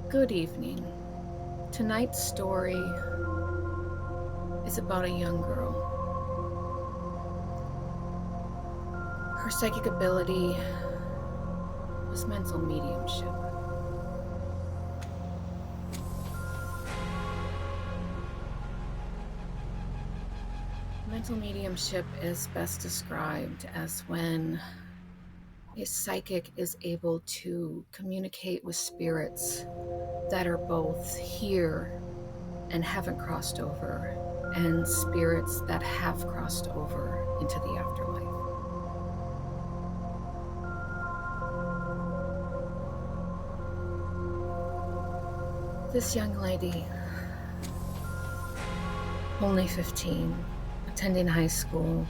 Good evening. Tonight's story is about a young girl. Her psychic ability was mental mediumship. Mental mediumship is best described as when a psychic is able to communicate with spirits that are both here and haven't crossed over, and spirits that have crossed over into the afterlife. This young lady, only 15, attending high school,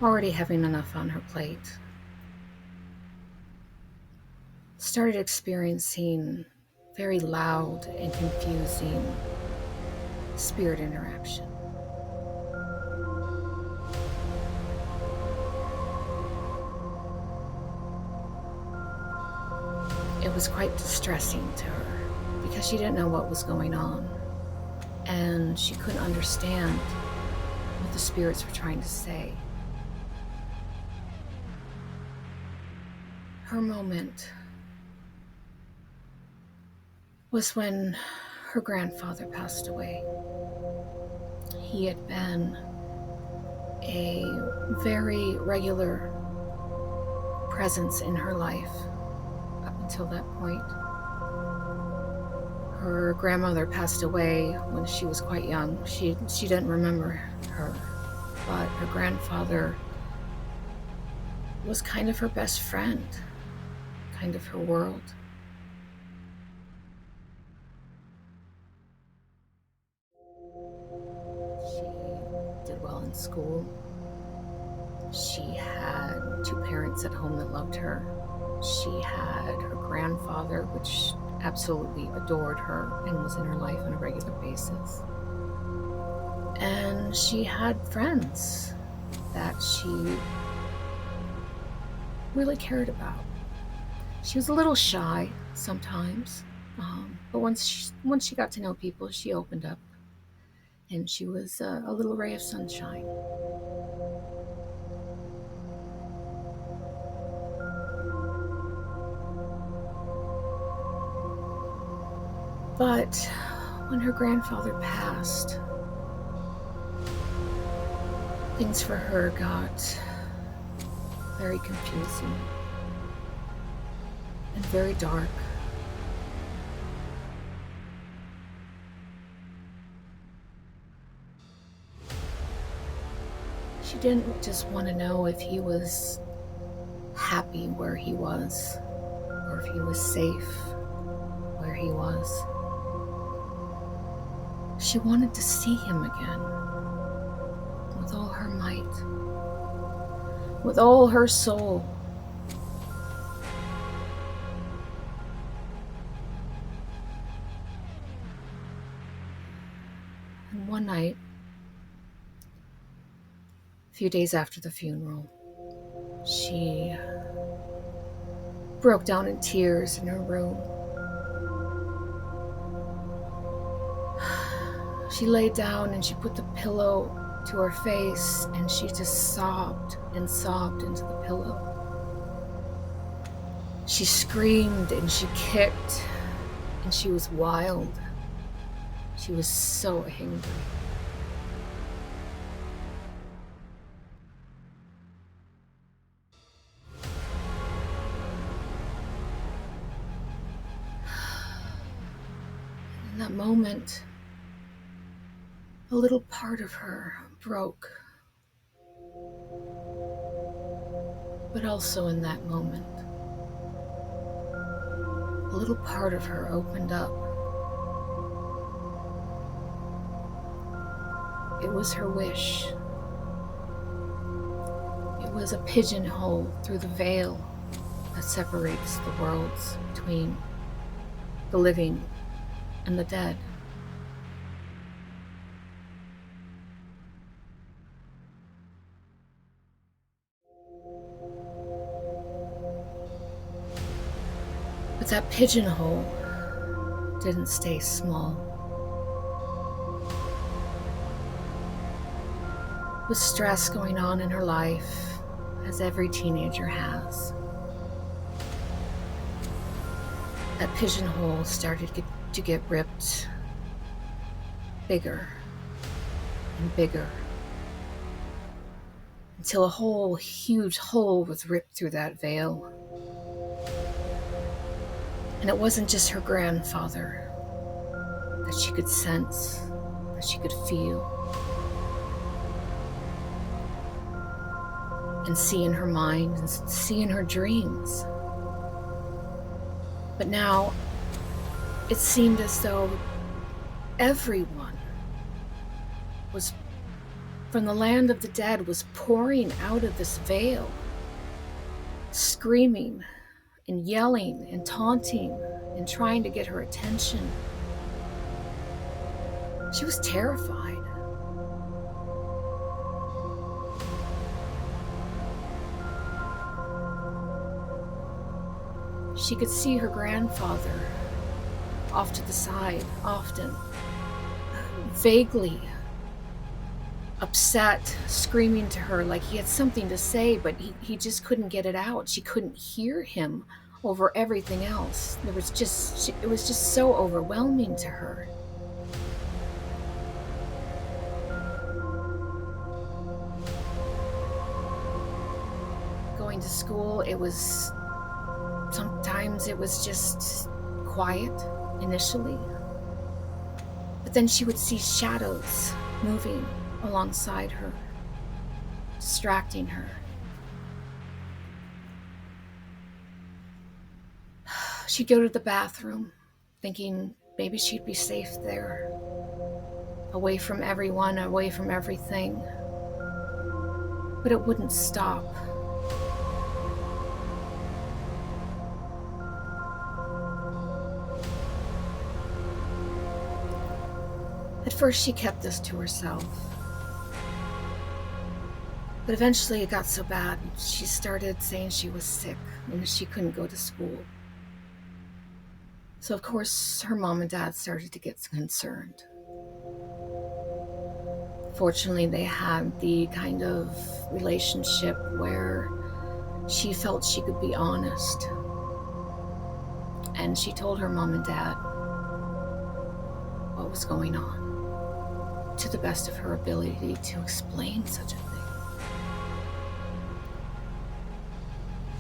already having enough on her plate, started experiencing very loud and confusing spirit interaction. It was quite distressing to her because she didn't know what was going on, and she couldn't understand what the spirits were trying to say. Her moment was when her grandfather passed away. He had been a very regular presence in her life up until that point. Her grandmother passed away when she was quite young. She didn't remember her, but her grandfather was kind of her best friend, kind of her world. She did well in school. She had two parents at home that loved her. She had her grandfather, which absolutely adored her and was in her life on a regular basis. And she had friends that she really cared about. She was a little shy sometimes, but once she got to know people, she opened up, and she was a little ray of sunshine. But when her grandfather passed, things for her got very confusing and very dark. She didn't just want to know if he was happy where he was, or if he was safe where he was. She wanted to see him again with all her might, with all her soul. And one night, a few days after the funeral, she broke down in tears in her room. She laid down and she put the pillow to her face, and she just sobbed and sobbed into the pillow. She screamed and she kicked, and she was wild. She was so angry. In that moment, a little part of her broke. But also in that moment, a little part of her opened up. It was her wish. It was a pigeonhole through the veil that separates the worlds between the living and the dead. But that pigeonhole didn't stay small. With stress going on in her life, as every teenager has, that pigeonhole started to get ripped bigger and bigger, until a whole huge hole was ripped through that veil. And it wasn't just her grandfather that she could sense, that she could feel, and see in her mind and see in her dreams. But now it seemed as though everyone was, from the land of the dead, was pouring out of this veil, screaming and yelling and taunting and trying to get her attention. She was terrified. She could see her grandfather off to the side, often, vaguely upset, screaming to her like he had something to say, but he just couldn't get it out. She couldn't hear him over everything else. It was just so overwhelming to her. Going to school, sometimes it was just quiet initially, but then she would see shadows moving alongside her, distracting her. She'd go to the bathroom thinking maybe she'd be safe there, away from everyone, away from everything. But it wouldn't stop. At first she kept this to herself, but eventually it got so bad she started saying she was sick and she couldn't go to school. So of course her mom and dad started to get concerned. Fortunately, they had the kind of relationship where she felt she could be honest, and she told her mom and dad what was going on, to the best of her ability to explain such a thing.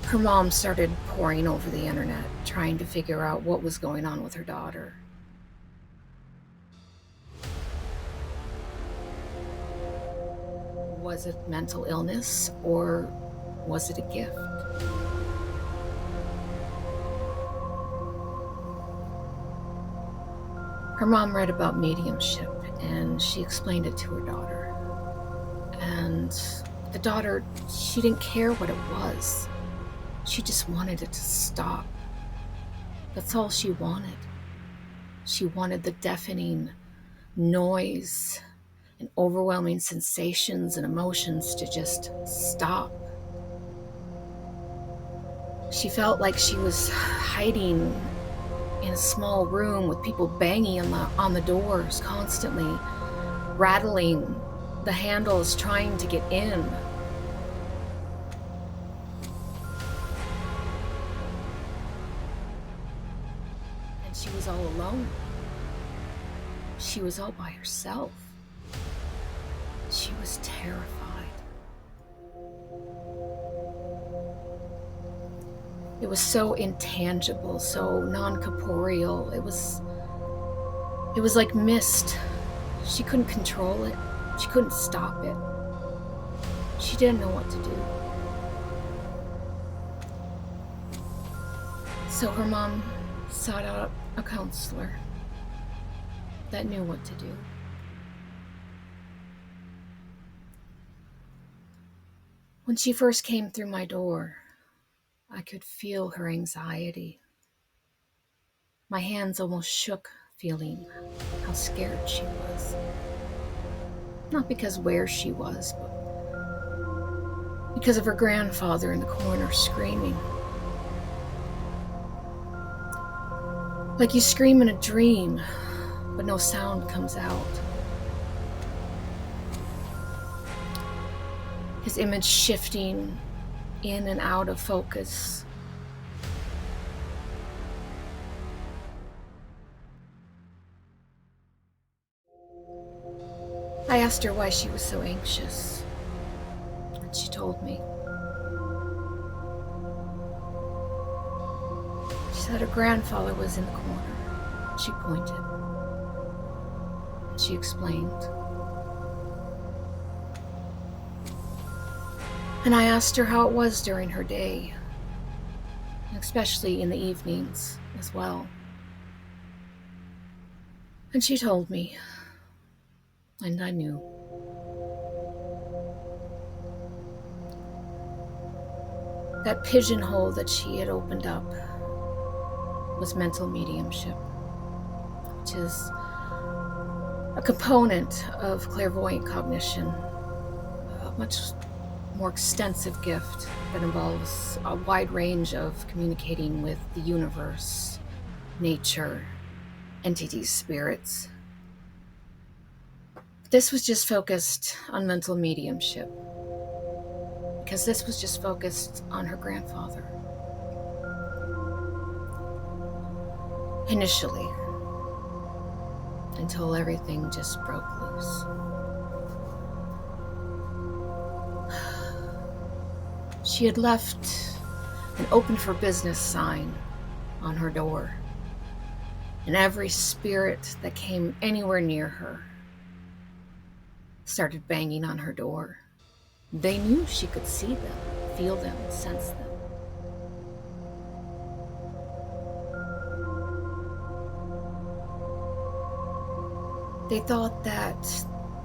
Her mom started poring over the internet, trying to figure out what was going on with her daughter. Was it mental illness, or was it a gift? Her mom read about mediumship, and she explained it to her daughter. And the daughter, she didn't care what it was. She just wanted it to stop. That's all she wanted. She wanted the deafening noise and overwhelming sensations and emotions to just stop. She felt like she was hiding in a small room with people banging on the doors constantly, rattling the handles, trying to get in. And she was all alone. She was all by herself. She was terrified. It was so intangible, so non-corporeal. It was like mist. She couldn't control it. She couldn't stop it. She didn't know what to do. So her mom sought out a counselor that knew what to do. When she first came through my door, I could feel her anxiety. My hands almost shook, feeling how scared she was. Not because where she was, but because of her grandfather in the corner screaming. Like you scream in a dream, but no sound comes out. His image shifting in and out of focus. I asked her why she was so anxious, and she told me. She said her grandfather was in the corner. She pointed, and she explained. And I asked her how it was during her day, especially in the evenings as well. And she told me, and I knew. That pigeonhole that she had opened up was mental mediumship, which is a component of clairvoyant cognition, a much more extensive gift that involves a wide range of communicating with the universe, nature, entities, spirits. This was just focused on mental mediumship, because this was just focused on her grandfather. Initially, until everything just broke loose. She had left an open for business sign on her door, and every spirit that came anywhere near her started banging on her door. They knew she could see them, feel them, sense them. They thought that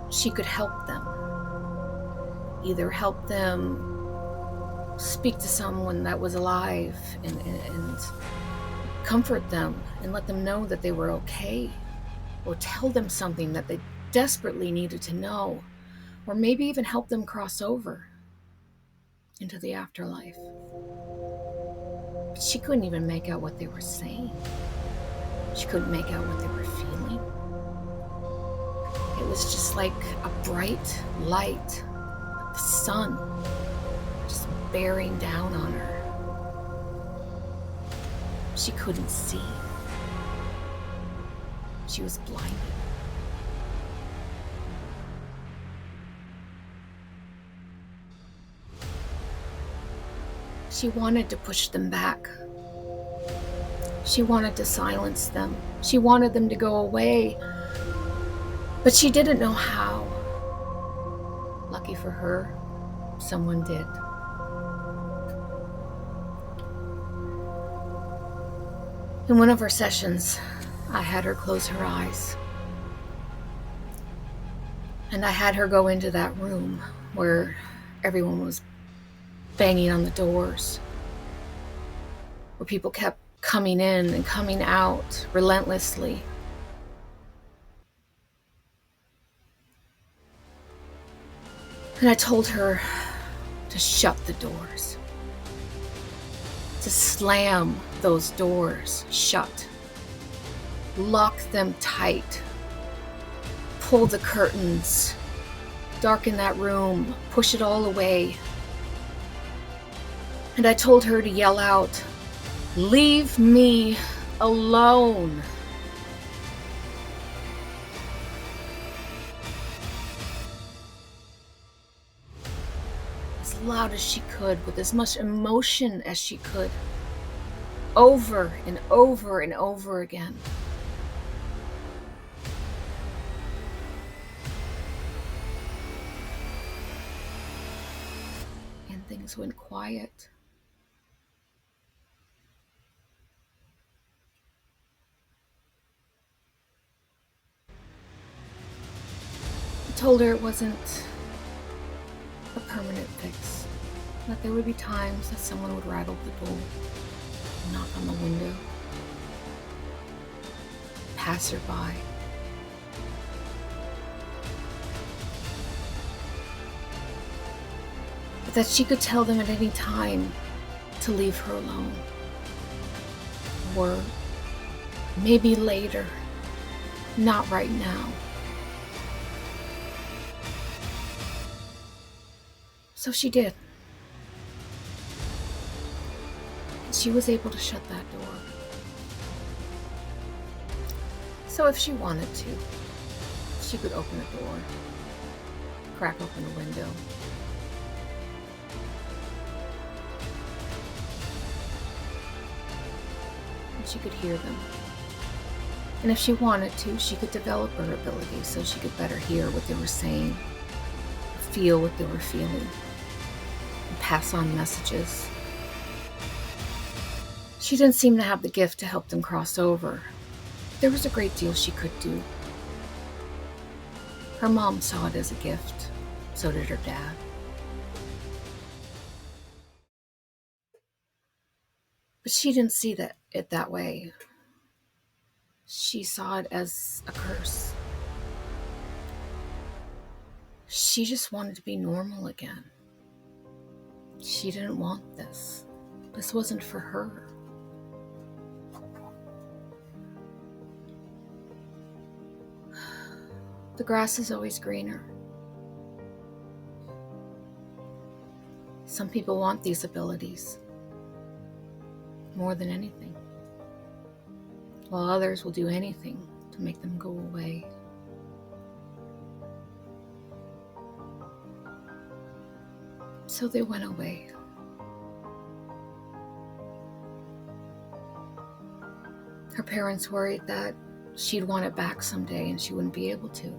she could help them, either help them speak to someone that was alive and comfort them and let them know that they were okay, or tell them something that they desperately needed to know, or maybe even help them cross over into the afterlife. But she couldn't even make out what they were saying. She couldn't make out what they were feeling. It was just like a bright light, like the sun, just bearing down on her. She couldn't see. She was blinded. She wanted to push them back. She wanted to silence them. She wanted them to go away. But she didn't know how. Lucky for her, someone did. In one of our sessions, I had her close her eyes. And I had her go into that room where everyone was banging on the doors, where people kept coming in and coming out relentlessly. And I told her to shut the doors, to slam those doors shut, lock them tight, pull the curtains, darken that room, push it all away. And I told her to yell out, "Leave me alone." As loud as she could, with as much emotion as she could, over and over and over again. And things went quiet. I told her it wasn't a permanent fix, that there would be times that someone would rattle the door, knock on the window, pass her by. But that she could tell them at any time to leave her alone, or Maybe later, not right now. So she did. She was able to shut that door. So if she wanted to, she could open a door, crack open a window. And she could hear them. And if she wanted to, she could develop her ability so she could better hear what they were saying, feel what they were feeling, and pass on messages. She didn't seem to have the gift to help them cross over. There was a great deal she could do. Her mom saw it as a gift. So did her dad. But she didn't see it that way. She saw it as a curse. She just wanted to be normal again. She didn't want this. This wasn't for her. The grass is always greener. Some people want these abilities more than anything, while others will do anything to make them go away. So they went away. Her parents worried that she'd want it back someday and she wouldn't be able to.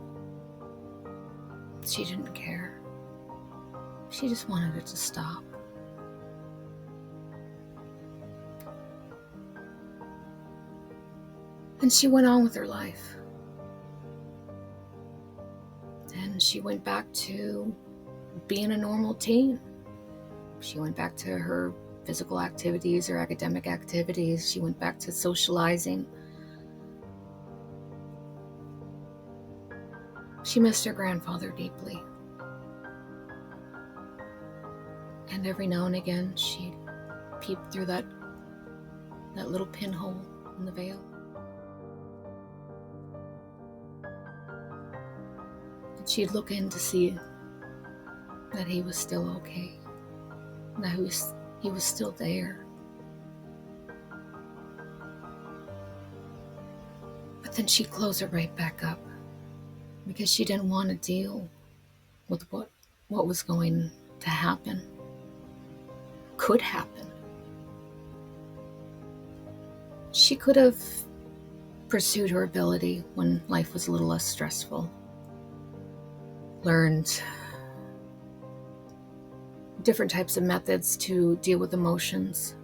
She didn't care. She just wanted it to stop. And she went on with her life. And she went back to being a normal teen. She went back to her physical activities, her academic activities. She went back to socializing. She missed her grandfather deeply. And every now and again, she'd peep through that little pinhole in the veil. And she'd look in to see that he was still okay, that he was still there. But then she'd close it right back up because she didn't want to deal with what was going to happen, could happen. She could have pursued her ability when life was a little less stressful, learned different types of methods to deal with emotions,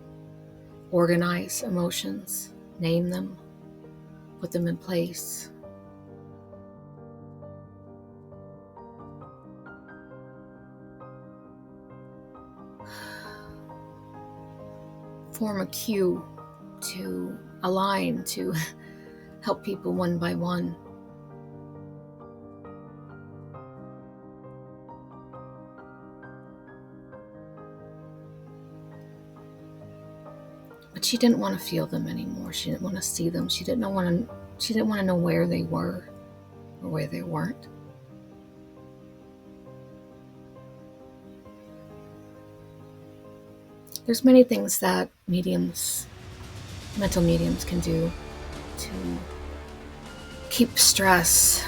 organize emotions, name them, put them in place. Form a queue to align, to help people one by one. But she didn't want to feel them anymore. She didn't want to see them. She didn't want to know where they were or where they weren't. There's many things that mental mediums can do to keep stress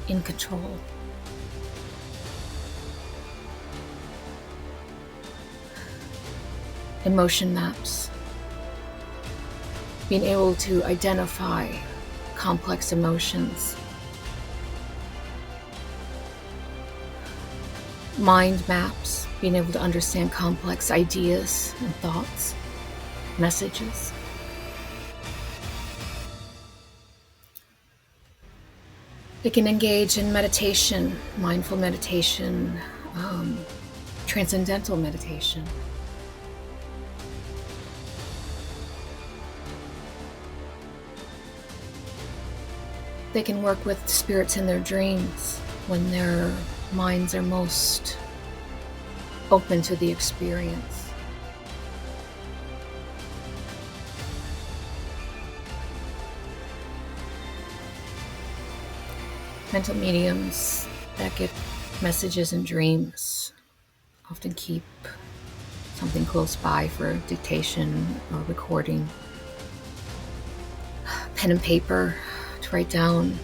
in control. Emotion maps. Being able to identify complex emotions. Mind maps. Being able to understand complex ideas and thoughts, messages. They can engage in meditation, mindful meditation, transcendental meditation. They can work with spirits in their dreams when their minds are most open to the experience. Mental mediums that get messages in dreams often keep something close by for dictation or recording, pen and paper to write down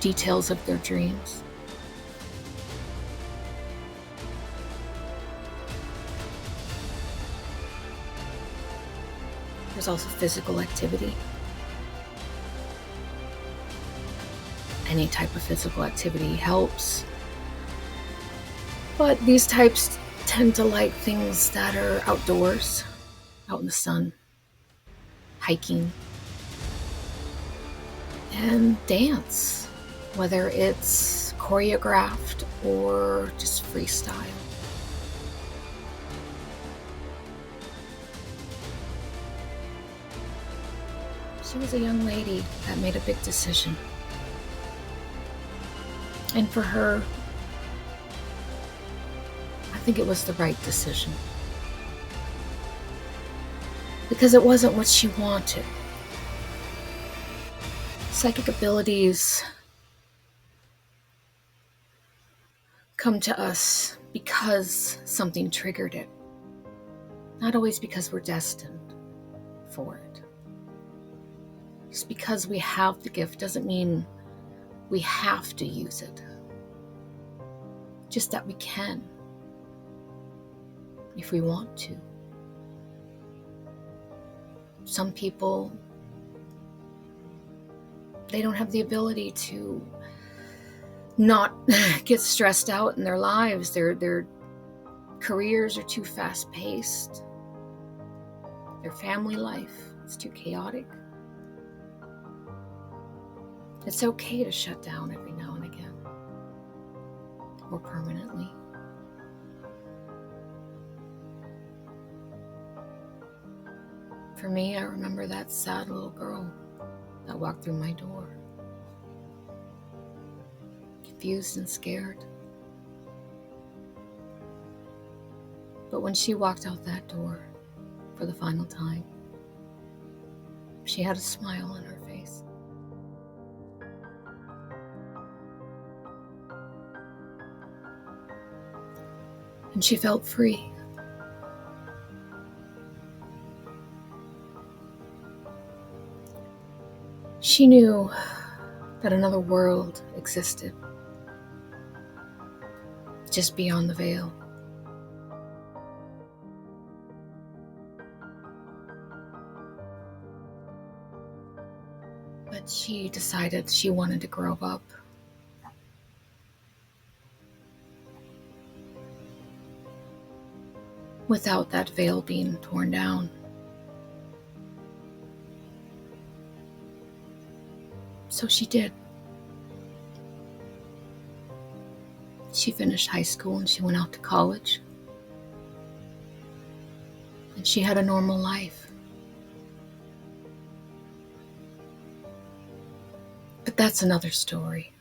details of their dreams. There's also physical activity. Any type of physical activity helps. But these types tend to like things that are outdoors, out in the sun, hiking, and dance, whether it's choreographed or just freestyle. She was a young lady that made a big decision. And for her, I think it was the right decision. Because it wasn't what she wanted. Psychic abilities come to us because something triggered it. Not always because we're destined for it. Just because we have the gift doesn't mean we have to use it. Just that we can, if we want to. Some people, they don't have the ability to not get stressed out in their lives. Their careers are too fast-paced. Their family life is too chaotic. It's okay to shut down every now and again, or permanently. For me, I remember that sad little girl that walked through my door, confused and scared. But when she walked out that door for the final time, she had a smile on her face. And she felt free. She knew that another world existed, just beyond the veil. But she decided she wanted to grow up. Without that veil being torn down. So she did. She finished high school and she went out to college. And she had a normal life. But that's another story.